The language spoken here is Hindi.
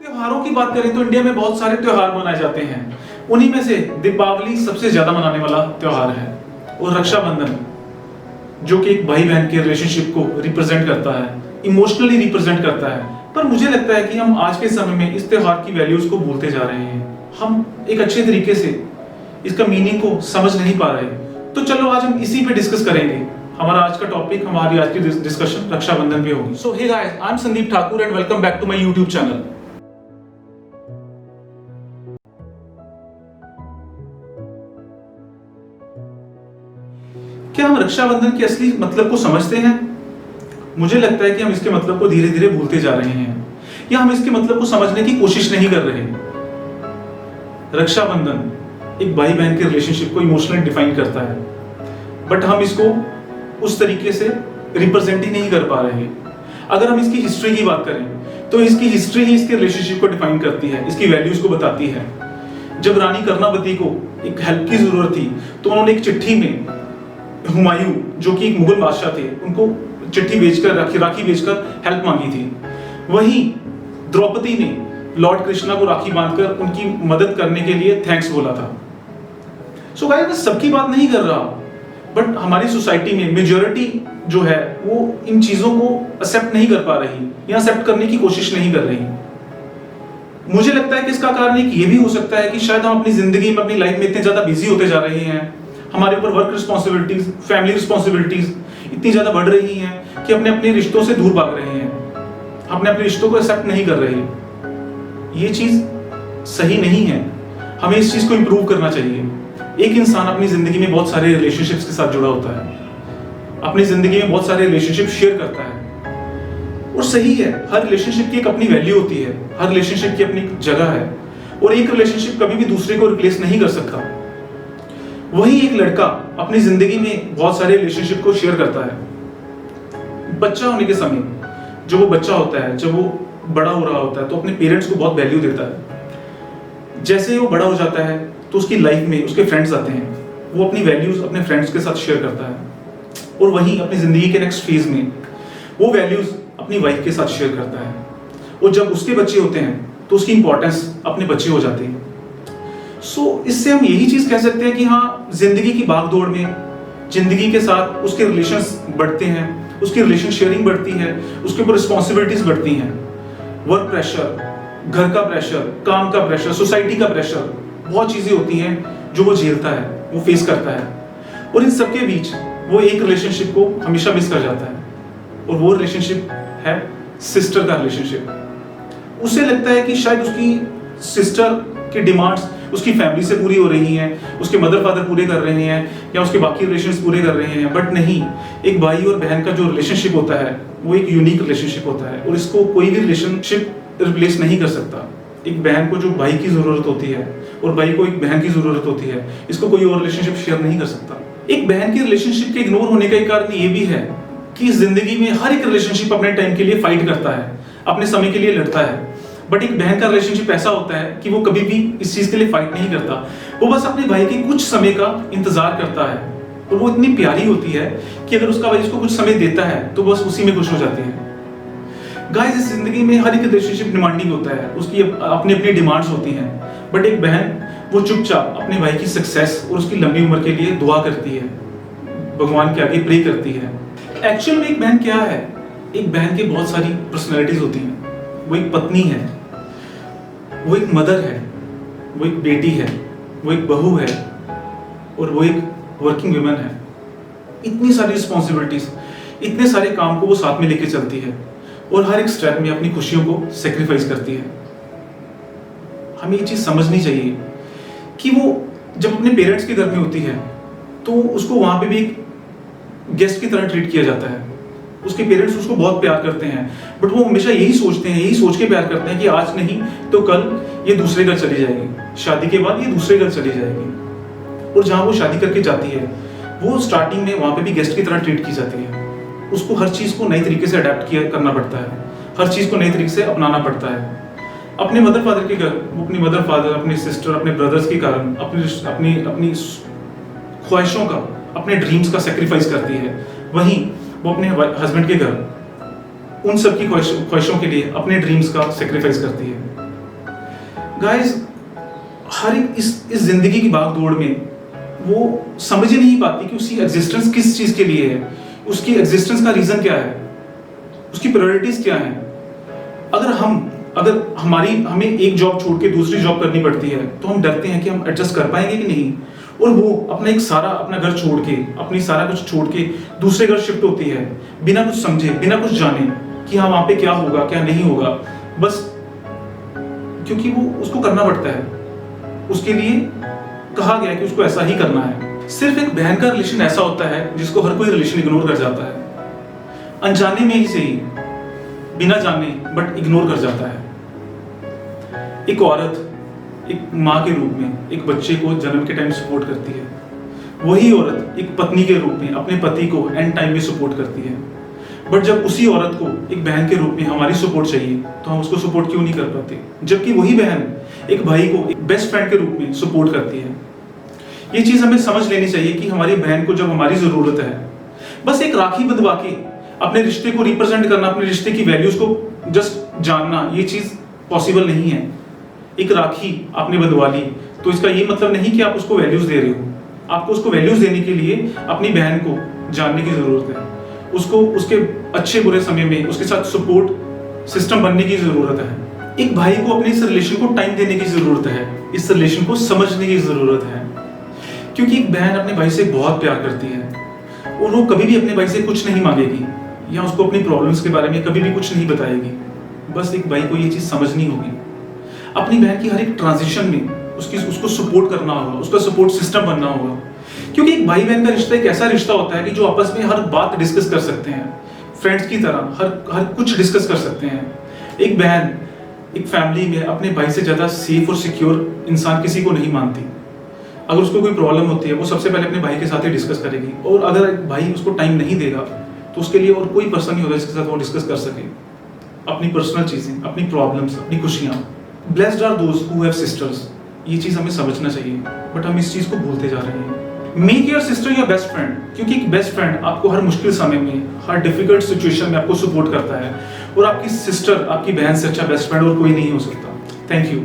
त्योहारों की बात करें तो इंडिया में बहुत सारे त्योहार मनाए जाते हैं। उन्हीं में से दीपावली सबसे ज्यादा मनाने वाला त्योहार है और रक्षाबंधन जो कि एक भाई बहन के रिलेशनशिप को रिप्रेजेंट करता है, इमोशनली रिप्रेजेंट करता है। पर मुझे लगता है कि हम आज के समय में इस त्योहार की वैल्यूज को भूलते जा रहे हैं। हम एक अच्छे तरीके से इसका मीनिंग को समझ नहीं पा रहे। तो चलो आज हम इसी पे डिस्कस करेंगे। हमारा आज का टॉपिक, हमारी आज की डिस्कशन रक्षाबंधन पे होगी। So hey guys, I am Sandeep Thakur and welcome back to my YouTube channel. क्या हम रक्षाबंधन के असली मतलब को समझते हैं? मुझे लगता है कि हम इसके मतलब को धीरे धीरे भूलते जा रहे हैं या हम इसके मतलब को समझने की कोशिश नहीं कर रहे। रक्षाबंधन एक भाई बहन के रिलेशनशिप को इमोशनली डिफाइन करता है, बट हम इसको उस तरीके से रिप्रेजेंट ही नहीं कर पा रहे। अगर हम इसकी हिस्ट्री की बात करें तो इसकी हिस्ट्री ही इसके रिलेशनशिप को डिफाइन करती है, इसकी वैल्यूज को बताती है। जब रानी कर्णावती को एक हेल्प की जरूरत थी तो उन्होंने एक चिट्ठी में हुमायूं जो कि एक मुगल बादशाह थे, उनको चिट्ठी भेजकर राखी भेजकर हेल्प मांगी थी। वहीं द्रौपदी ने लॉर्ड कृष्णा को राखी बांधकर उनकी मदद करने के लिए थैंक्स बोला था। सो गाइस, मैं सबकी बात नहीं कर रहा, बट हमारी सोसाइटी में मेजॉरिटी जो है वो इन चीजों को एक्सेप्ट नहीं कर पा रही या एक्सेप्ट करने की कोशिश नहीं कर रही। मुझे लगता है कि इसका कारण एक ये भी हो सकता है कि शायद हम अपनी जिंदगी में, अपनी लाइफ में इतने ज्यादा बिजी होते जा रहे हैं, हमारे ऊपर वर्क रिस्पॉन्सिबिलिटीज, फैमिली रिस्पॉन्सिबिलिटीज इतनी ज्यादा बढ़ रही हैं कि अपने अपने रिश्तों से दूर भाग रहे हैं, अपने अपने रिश्तों को एक्सेप्ट नहीं कर रहे। ये चीज सही नहीं है, हमें इस चीज को इंप्रूव करना चाहिए। एक इंसान अपनी जिंदगी में बहुत सारे रिलेशनशिप्स के साथ जुड़ा होता है, अपनी जिंदगी में बहुत सारे रिलेशनशिप शेयर करता है, और सही है, हर रिलेशनशिप की एक अपनी वैल्यू होती है, हर रिलेशनशिप की अपनी जगह है, और एक रिलेशनशिप कभी भी दूसरे को रिप्लेस नहीं कर सकता। वही एक लड़का अपनी जिंदगी में बहुत सारे रिलेशनशिप को शेयर करता है। बच्चा होने के समय जो वो बच्चा होता है, जब वो बड़ा हो रहा होता है तो अपने पेरेंट्स को बहुत वैल्यू देता है। जैसे ही वो बड़ा हो जाता है तो उसकी लाइफ में उसके फ्रेंड्स आते हैं, वो अपनी वैल्यूज अपने फ्रेंड्स के साथ शेयर करता है, और वहीं अपनी जिंदगी के नेक्स्ट फेज में वो वैल्यूज अपनी वाइफ के साथ शेयर करता है। और जब उसके बच्चे होते हैं तो उसकी इंपॉर्टेंस अपने बच्चे हो जाती है। इससे हम यही चीज कह सकते हैं कि हाँ, जिंदगी की भागदौड़ में जिंदगी के साथ उसके रिलेशंस बढ़ते हैं, उसकी रिलेशन शेयरिंग बढ़ती है, उसके ऊपर रिस्पॉन्सिबिलिटीज बढ़ती हैं। वर्क प्रेशर, घर का प्रेशर, काम का प्रेशर, सोसाइटी का प्रेशर, बहुत चीजें होती हैं जो वो झेलता है, वो फेस करता है, और इन सबके बीच वो एक रिलेशनशिप को हमेशा मिस कर जाता है, और वो रिलेशनशिप है सिस्टर का रिलेशनशिप। उसे लगता है कि शायद उसकी सिस्टर की डिमांड्स उसकी फैमिली से पूरी हो रही हैं, उसके मदर फादर पूरे कर रहे हैं, या उसके बाकी रिलेशंस पूरे कर रहे हैं, बट नहीं। एक भाई और बहन का जो रिलेशनशिप होता है वो एक यूनिक रिलेशनशिप होता है, और इसको कोई भी रिलेशनशिप रिप्लेस नहीं कर सकता। एक बहन को जो भाई की जरूरत होती है और भाई को एक बहन की जरूरत होती है, इसको कोई और रिलेशनशिप शेयर नहीं कर सकता। एक बहन की रिलेशनशिप के इग्नोर होने का एक कारण ये भी है कि जिंदगी में हर एक रिलेशनशिप अपने टाइम के लिए फाइट करता है, अपने समय के लिए लड़ता है, बट एक बहन का रिलेशनशिप ऐसा होता है कि वो कभी भी इस चीज के लिए फाइट नहीं करता। वो बस अपने भाई के कुछ समय का इंतजार करता है, और वो इतनी प्यारी होती है कि अगर उसका भाई उसको कुछ समय देता है तो बस उसी में खुश हो जाती है। गाइस, इस जिंदगी में हर एक रिलेशनशिप डिमांडिंग होता है, उसकी अपनी अपनी डिमांड्स होती हैं, बट एक बहन वो चुपचाप अपने भाई की सक्सेस और उसकी लंबी उम्र के लिए दुआ करती है, भगवान के आगे प्रे करती है। एक्चुअल में एक बहन क्या है? एक बहन की बहुत सारी पर्सनैलिटीज होती हैं। वो एक पत्नी है, वो एक मदर है, वो एक बेटी है, वो एक बहू है, और वो एक वर्किंग वुमन है। इतनी सारी रिस्पॉन्सिबिलिटीज, इतने सारे काम को वो साथ में लेके चलती है, और हर एक स्टेप में अपनी खुशियों को सेक्रीफाइस करती है। हमें ये चीज समझनी चाहिए कि वो जब अपने पेरेंट्स के घर में होती है तो उसको वहां पे भी एक गेस्ट की तरह ट्रीट किया जाता है। उसके पेरेंट्स उसको बहुत प्यार करते हैं, बट वो हमेशा यही सोचते हैं, यही सोच के प्यार करते हैं कि आज नहीं तो कल ये दूसरे घर चली जाएगी, शादी के बाद ये दूसरे घर चली जाएगी। और जहाँ वो शादी करके जाती है, वो स्टार्टिंग में वहाँ पे भी गेस्ट की तरह ट्रीट की जाती है। उसको हर चीज को नई तरीके से अडेप्ट करना पड़ता है, हर चीज को नई तरीके से अपनाना पड़ता है। अपने मदर फादर के घर वो अपनी मदर फादर, अपनी सिस्टर, अपने ब्रदर्स के कारण अपनी ख्वाहिशों का, अपने ड्रीम्स का सेक्रीफाइस करती है। वहीं वो अपने हस्बैंड के घर उन सब की ख्वाहिशों के लिए अपने ड्रीम्स का सेक्रीफाइस करती है। गाइस हर एक इस जिंदगी की भाग दौड़ में वो समझ ही नहीं पाती कि उसकी एग्जिस्टेंस किस चीज के लिए है, उसकी एग्जिस्टेंस का रीजन क्या है, उसकी प्रायोरिटीज क्या है। अगर हमें एक जॉब छोड़ के दूसरी जॉब करनी पड़ती है तो हम डरते हैं कि हम एडजस्ट कर पाएंगे कि नहीं, और वो अपना घर छोड़ के, अपनी सारा कुछ छोड़ के दूसरे घर शिफ्ट होती है बिना कुछ समझे, बिना कुछ जाने कि हाँ वहां पे क्या होगा क्या नहीं होगा, बस क्योंकि वो उसको करना पड़ता है, उसके लिए कहा गया है कि उसको ऐसा ही करना है। सिर्फ एक बहन का रिलेशन ऐसा होता है जिसको हर कोई रिलेशन इग्नोर कर जाता है, अनजाने में ही सही, बिना जाने बट इग्नोर कर जाता है। एक औरत एक माँ के रूप में एक बच्चे को जन्म के टाइम सपोर्ट करती है, वही औरत एक पत्नी के रूप में अपने पति को एंड टाइम में सपोर्ट करती है। बट जब उसी औरत को एक बहन के रूप में हमारी सपोर्ट चाहिए तो हम उसको सपोर्ट क्यों नहीं कर पाते, जबकि वही बहन एक भाई को एक बेस्ट फ्रेंड के रूप में सपोर्ट करती है। ये चीज हमें समझ लेनी चाहिए कि हमारी बहन को जब हमारी जरूरत है, बस एक राखी बंधवा के अपने रिश्ते को रिप्रेजेंट करना, अपने रिश्ते की वैल्यूज को जस्ट जानना, ये चीज पॉसिबल नहीं है। एक राखी आपने बंधवा ली तो इसका ये मतलब नहीं कि आप उसको वैल्यूज दे रहे हो। आपको उसको वैल्यूज देने के लिए अपनी बहन को जानने की जरूरत है, उसको उसके अच्छे बुरे समय में उसके साथ सपोर्ट सिस्टम बनने की जरूरत है। एक भाई को अपने इस रिलेशन को टाइम देने की जरूरत है, इस रिलेशन को समझने की जरूरत है, क्योंकि एक बहन अपने भाई से बहुत प्यार करती है और वो कभी भी अपने भाई से कुछ नहीं मांगेगी या उसको अपनी प्रॉब्लम्स के बारे में कभी भी कुछ नहीं बताएगी। बस एक भाई को ये चीज समझनी होगी, अपनी बहन की हर एक ट्रांजिशन में उसको सपोर्ट करना होगा, उसका सपोर्ट सिस्टम बनना होगा, क्योंकि एक भाई बहन का रिश्ता एक ऐसा रिश्ता होता है कि जो आपस में हर बात डिस्कस कर सकते हैं, फ्रेंड्स की तरह हर कुछ डिस्कस कर सकते हैं। एक बहन एक फैमिली में अपने भाई से ज्यादा सेफ और सिक्योर इंसान किसी को नहीं मानती। अगर उसको कोई प्रॉब्लम होती है वो सबसे पहले अपने भाई के साथ ही डिस्कस करेगी, और अगर भाई उसको टाइम नहीं देगा तो उसके लिए और कोई पर्सन नहीं होगा जिसके साथ वो डिस्कस कर सके अपनी पर्सनल चीजें, अपनी प्रॉब्लम्स, अपनी खुशियां। Blessed are those who have sisters, ये चीज हमें समझना चाहिए, बट हम इस चीज को भूलते जा रहे हैं। Make your sister your best friend, क्योंकि एक बेस्ट फ्रेंड आपको हर मुश्किल समय में, हर डिफिकल्ट सिचुएशन में आपको सपोर्ट करता है, और आपकी सिस्टर, आपकी बहन से अच्छा बेस्ट फ्रेंड और कोई नहीं हो सकता। Thank you.